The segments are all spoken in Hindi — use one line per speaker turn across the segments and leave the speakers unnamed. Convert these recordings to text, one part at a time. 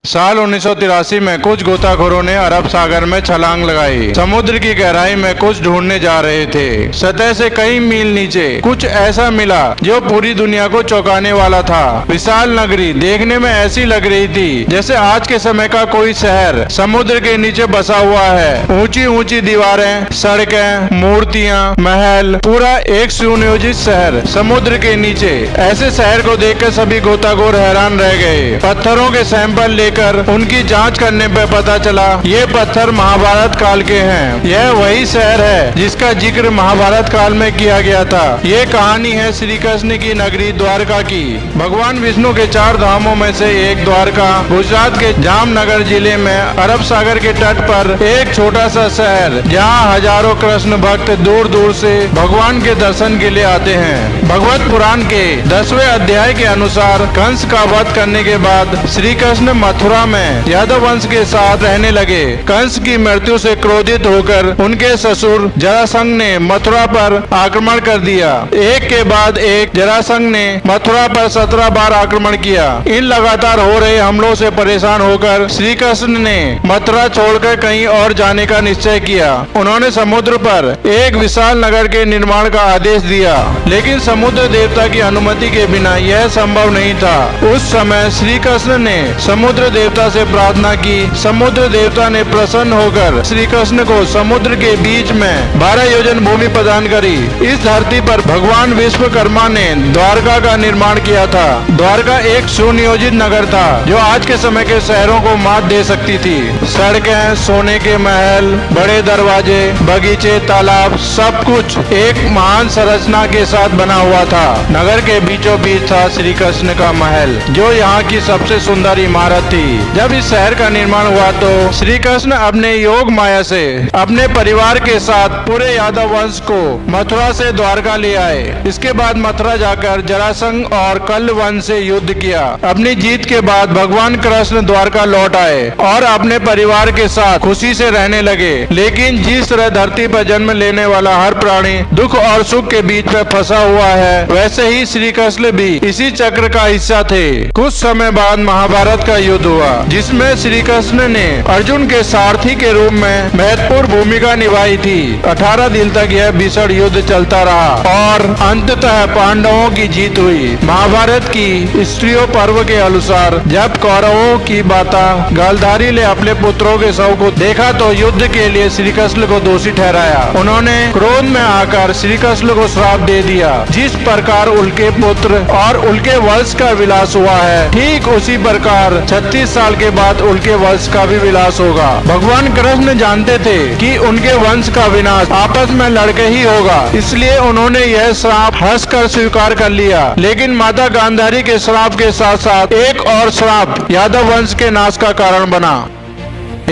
साल 1983 में कुछ गोताखोरों ने अरब सागर में छलांग लगाई। समुद्र की गहराई में कुछ ढूंढने जा रहे थे। सतह से कई मील नीचे कुछ ऐसा मिला जो पूरी दुनिया को चौंकाने वाला था। विशाल नगरी देखने में ऐसी लग रही थी जैसे आज के समय का कोई शहर समुद्र के नीचे बसा हुआ है। ऊंची ऊंची दीवारें, सड़कें, मूर्तियां, महल, पूरा एक सुनियोजित शहर समुद्र के नीचे। ऐसे शहर को देखकर सभी गोताखोर हैरान रह गए। पत्थरों के सैंपल लेकर उनकी जांच करने पर पता चला ये पत्थर महाभारत काल के हैं। यह वही शहर है जिसका जिक्र महाभारत काल में किया गया था। ये कहानी है श्री कृष्ण की नगरी द्वारका की। भगवान विष्णु के 4 धामों में से एक द्वारका गुजरात के जामनगर जिले में अरब सागर के तट पर एक छोटा सा शहर, जहाँ हजारों कृष्ण भक्त दूर दूर से भगवान के दर्शन के लिए आते हैं। भगवत पुराण के 10वें अध्याय के अनुसार कंस का वध करने के बाद श्री कृष्ण मथुरा में यादव वंश के साथ रहने लगे। कंस की मृत्यु से क्रोधित होकर उनके ससुर जरासंध ने मथुरा पर आक्रमण कर दिया। एक के बाद एक जरासंध ने मथुरा पर 17 बार आक्रमण किया। इन लगातार हो रहे हमलों से परेशान होकर श्री कृष्ण ने मथुरा छोड़कर कहीं और जाने का निश्चय किया। उन्होंने समुद्र पर एक विशाल नगर के निर्माण का आदेश दिया, लेकिन समुद्र देवता की अनुमति के बिना यह संभव नहीं था। उस समय श्री कृष्ण ने समुद्र देवता से प्रार्थना की। समुद्र देवता ने प्रसन्न होकर श्री कृष्ण को समुद्र के बीच में 12 योजन भूमि प्रदान करी। इस धरती पर भगवान विश्वकर्मा ने द्वारका का निर्माण किया था। द्वारका एक सुनियोजित नगर था जो आज के समय के शहरों को मात दे सकती थी। सड़कें, सोने के महल, बड़े दरवाजे, बगीचे, तालाब, सब कुछ एक महान संरचना के साथ बना हुआ था। नगर के बीचों बीच था श्री कृष्ण का महल, जो यहाँ की सबसे सुंदर इमारत थी। जब इस शहर का निर्माण हुआ तो श्री कृष्ण अपने योग माया से अपने परिवार के साथ पूरे यादव वंश को मथुरा से द्वारका ले आए। इसके बाद मथुरा जाकर जरासंध और कल्ल वंश से युद्ध किया। अपनी जीत के बाद भगवान कृष्ण द्वारका लौट आए और अपने परिवार के साथ खुशी से रहने लगे। लेकिन जिस तरह धरती पर जन्म लेने वाला हर प्राणी दुख और सुख के बीच में फंसा हुआ है, वैसे ही श्री कृष्ण भी इसी चक्र का हिस्सा थे। कुछ समय बाद महाभारत का युद्ध हुआ, जिसमें श्री कृष्ण ने अर्जुन के सारथी के रूप में महत्वपूर्ण भूमिका निभाई थी। 18 दिन तक यह भीषण युद्ध चलता रहा और अंततः पांडवों की जीत हुई। महाभारत की स्त्रियों पर्व के अनुसार जब कौरवों की माता गांधारी ने अपने पुत्रों के शव को देखा तो युद्ध के लिए श्री कृष्ण को दोषी ठहराया। उन्होंने क्रोध में आकर श्री कृष्ण को श्राप दे दिया। जिस प्रकार उनके पुत्र और उनके वंश का विलास हुआ है, ठीक उसी प्रकार 36 साल के बाद उनके वंश का भी विलास होगा। भगवान कृष्ण जानते थे कि उनके वंश का विनाश आपस में लड़के ही होगा, इसलिए उन्होंने यह श्राप हंसकर स्वीकार कर लिया। लेकिन माता गांधारी के श्राप के साथ साथ एक और श्राप यादव वंश के नाश का कारण बना।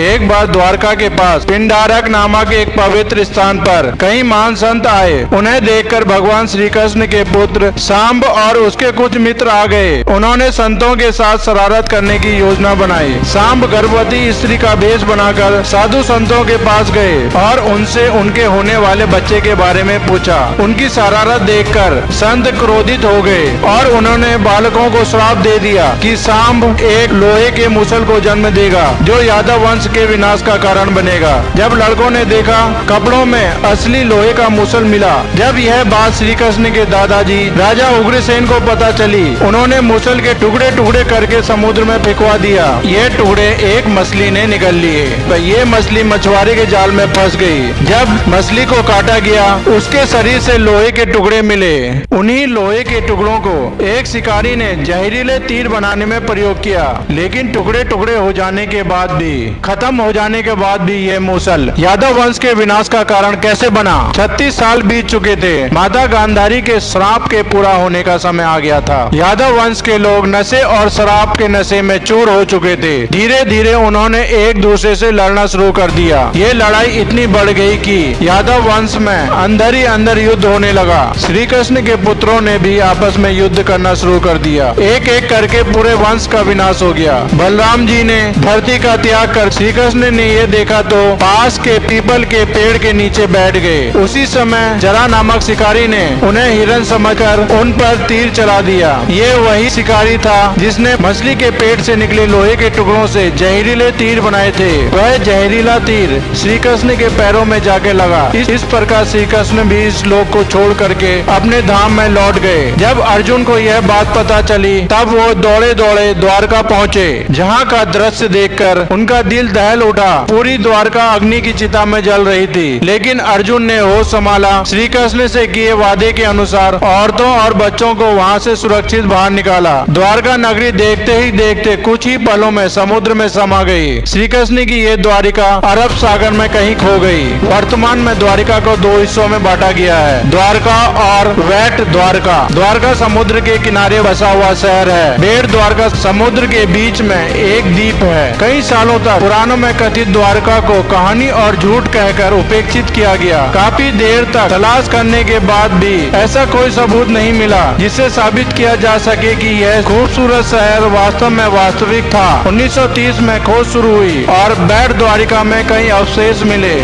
एक बार द्वारका के पास पिंडारक नामक एक पवित्र स्थान पर कई महान संत आए। उन्हें देखकर भगवान श्री कृष्ण के पुत्र सांब और उसके कुछ मित्र आ गए। उन्होंने संतों के साथ शरारत करने की योजना बनाई। सांब गर्भवती स्त्री का भेष बनाकर साधु संतों के पास गए और उनसे उनके होने वाले बच्चे के बारे में पूछा। उनकी शरारत देखकर संत क्रोधित हो गए और उन्होंने बालकों को श्राप दे दिया कि सांब एक लोहे के मुसल को जन्म देगा जो यादव वंश के विनाश का कारण बनेगा। जब लड़कों ने देखा कपड़ों में असली लोहे का मुसल मिला। जब यह बात श्री कृष्ण के दादाजी राजा उग्रसेन को पता चली, उन्होंने मुसल के टुकड़े टुकड़े करके समुद्र में फेंकवा दिया। ये टुकड़े एक मछली ने निगल लिए। तो ये मछली मछुआरे के जाल में फंस गई। जब मछली को काटा गया, उसके शरीर से लोहे के टुकड़े मिले। उन्हीं लोहे के टुकड़ों को एक शिकारी ने जहरीले तीर बनाने में प्रयोग किया। लेकिन टुकड़े टुकड़े हो जाने के बाद भी, खत्म हो जाने के बाद भी ये मुसल यादव वंश के विनाश का कारण कैसे बना? 36 साल बीत चुके थे। माता गांधारी के श्राप के पूरा होने का समय आ गया था। यादव वंश के लोग नशे और शराब के नशे में चूर हो चुके थे। धीरे धीरे उन्होंने एक दूसरे से लड़ना शुरू कर दिया। ये लड़ाई इतनी बढ़ गई कि यादव वंश में अंदर ही अंदर युद्ध होने लगा। श्री कृष्ण के पुत्रों ने भी आपस में युद्ध करना शुरू कर दिया। एक एक करके पूरे वंश का विनाश हो गया। बलराम जी ने धरती का त्याग कर श्री कृष्ण ने ये देखा तो पास के पीपल के पेड़ के नीचे बैठ गए। उसी समय जरा नामक शिकारी ने उन्हें हिरन समझकर उन पर तीर चला दिया। ये वही शिकारी था जिसने मछली के पेट से निकले लोहे के टुकड़ों से जहरीले तीर बनाए थे। वह जहरीला तीर श्री कृष्ण के पैरों में जाके लगा। इस प्रकार श्री कृष्ण भी इस लोक को छोड़ करके अपने धाम में लौट गए। जब अर्जुन को यह बात पता चली तब वो दौड़े दौड़े द्वारका पहुँचे, जहाँ का दृश्य देखकर उनका दिल दहल उठा। पूरी द्वारका अग्नि की चिता में जल रही थी, लेकिन अर्जुन ने होश संभाला। श्री कृष्ण से किए वादे के अनुसार औरतों और बच्चों को वहाँ से सुरक्षित बाहर निकाला। द्वारका नगरी देखते ही देखते कुछ ही पलों में समुद्र में समा गई। श्री कृष्ण की ये द्वारिका अरब सागर में कहीं खो गई। वर्तमान में द्वारिका को दो हिस्सों में बांटा गया है, द्वारका और वैट द्वारका। द्वारका समुद्र के किनारे बसा हुआ शहर है। बेट द्वारका समुद्र के बीच में एक द्वीप है। कई सालों तक पुराणों में कथित द्वारका को कहानी और झूठ कहकर उपेक्षित किया गया। काफी देर तक तलाश करने के बाद भी ऐसा कोई सबूत नहीं मिला जिससे साबित किया जा सके कि यह खूबसूरत शहर वास्तव में वास्तविक था। 1930 में खोज शुरू हुई और बेट द्वारिका में कई अवशेष मिले।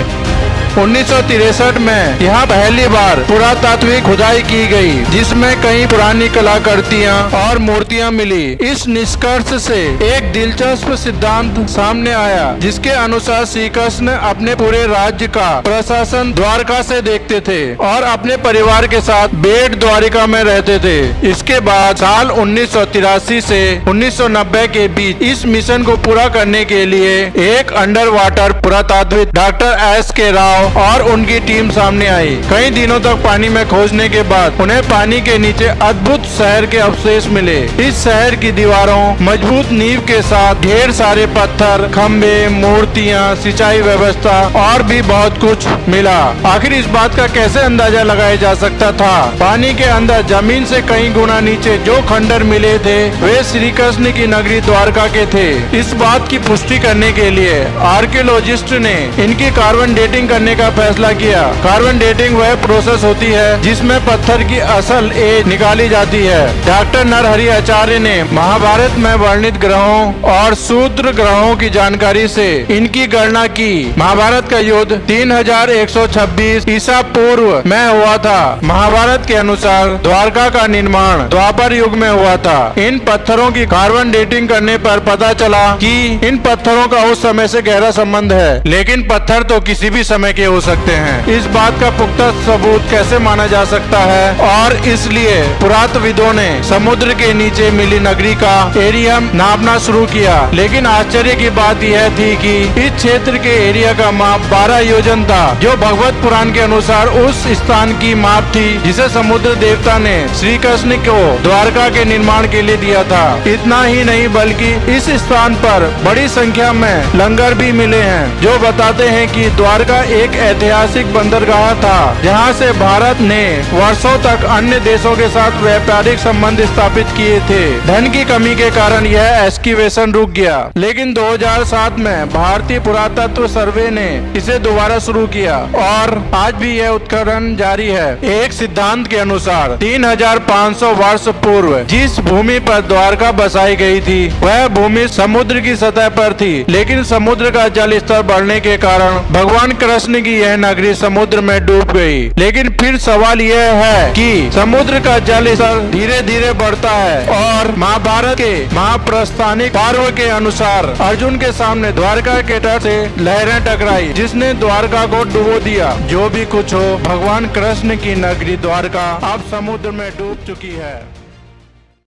1963 में यहाँ पहली बार पुरातात्विक खुदाई की गई, जिसमें कई पुरानी कलाकृतियाँ और मूर्तियाँ मिली। इस निष्कर्ष से एक दिलचस्प सिद्धांत सामने आया, जिसके अनुसार श्री कृष्ण अपने पूरे राज्य का प्रशासन द्वारका से देखते थे और अपने परिवार के साथ बेट द्वारिका में रहते थे। इसके बाद साल 1983 से 1990 के बीच इस मिशन को पूरा करने के लिए एक अंडर वाटर पुरातात्विक डॉक्टर S.K. राव और उनकी टीम सामने आई। कई दिनों तक पानी में खोजने के बाद उन्हें पानी के नीचे अद्भुत शहर के अवशेष मिले। इस शहर की दीवारों, मजबूत नींव के साथ ढेर सारे पत्थर, खम्भे, मूर्तियाँ, सिंचाई व्यवस्था और भी बहुत कुछ मिला। आखिर इस बात का कैसे अंदाजा लगाया जा सकता था? पानी के अंदर जमीन से कई गुना नीचे जो खंडर मिले थे वे श्री कृष्ण की नगरी द्वारका के थे। इस बात की पुष्टि करने के लिए आर्कियोलॉजिस्ट ने इनकी कार्बन डेटिंग करने का फैसला किया। कार्बन डेटिंग वह प्रोसेस होती है जिसमें पत्थर की असल एज निकाली जाती है। डॉक्टर नरहरि आचार्य ने महाभारत में वर्णित ग्रहों और शूद्र ग्रहों की जानकारी से इनकी गणना की। महाभारत का युद्ध 3126 ईसा पूर्व में हुआ था। महाभारत के अनुसार द्वारका का निर्माण द्वापर युग में हुआ था। इन पत्थरों की कार्बन डेटिंग करने पर पता चला कि इन पत्थरों का उस समय से गहरा संबंध है, लेकिन पत्थर तो किसी भी समय के हो सकते हैं। इस बात का पुख्ता सबूत कैसे माना जा सकता है? और इसलिए पुरातत्वविदों ने समुद्र के नीचे मिली नगरी का एरिया नापना शुरू किया। लेकिन आश्चर्य की बात यह थी कि इस क्षेत्र के एरिया का माप 12 योजन था, जो भगवत पुराण के अनुसार उस स्थान की माप थी जिसे समुद्र देवता ने श्री कृष्ण को द्वारका के निर्माण के लिए दिया था। इतना ही नहीं बल्कि इस स्थान पर बड़ी संख्या में लंगर भी मिले हैं, जो बताते हैं कि द्वारका एक ऐतिहासिक बंदरगाह था, जहां से भारत ने वर्षों तक अन्य देशों के साथ व्यापारिक संबंध स्थापित किए थे। धन की कमी के कारण यह एक्सकैवेशन रुक गया, लेकिन 2007 में भारतीय पुरातत्व सर्वे ने इसे दोबारा शुरू किया और आज भी यह उत्खनन जारी है। एक सिद्धांत के अनुसार 3500 वर्ष पूर्व जिस भूमि पर द्वारका बसाई गई थी वह भूमि समुद्र की सतह पर थी, लेकिन समुद्र का जल स्तर बढ़ने के कारण भगवान कृष्ण की यह नगरी समुद्र में डूब गई। लेकिन फिर सवाल यह है कि समुद्र का जल स्तर धीरे धीरे बढ़ता है और महाभारत के महाप्रस्थानिक पर्व के अनुसार अर्जुन के सामने द्वारका के तट से लहरें टकराई, जिसने द्वारका को डुबो दिया। जो भी कुछ हो, भगवान कृष्ण की नगरी द्वारका अब समुद्र में डूब चुकी है।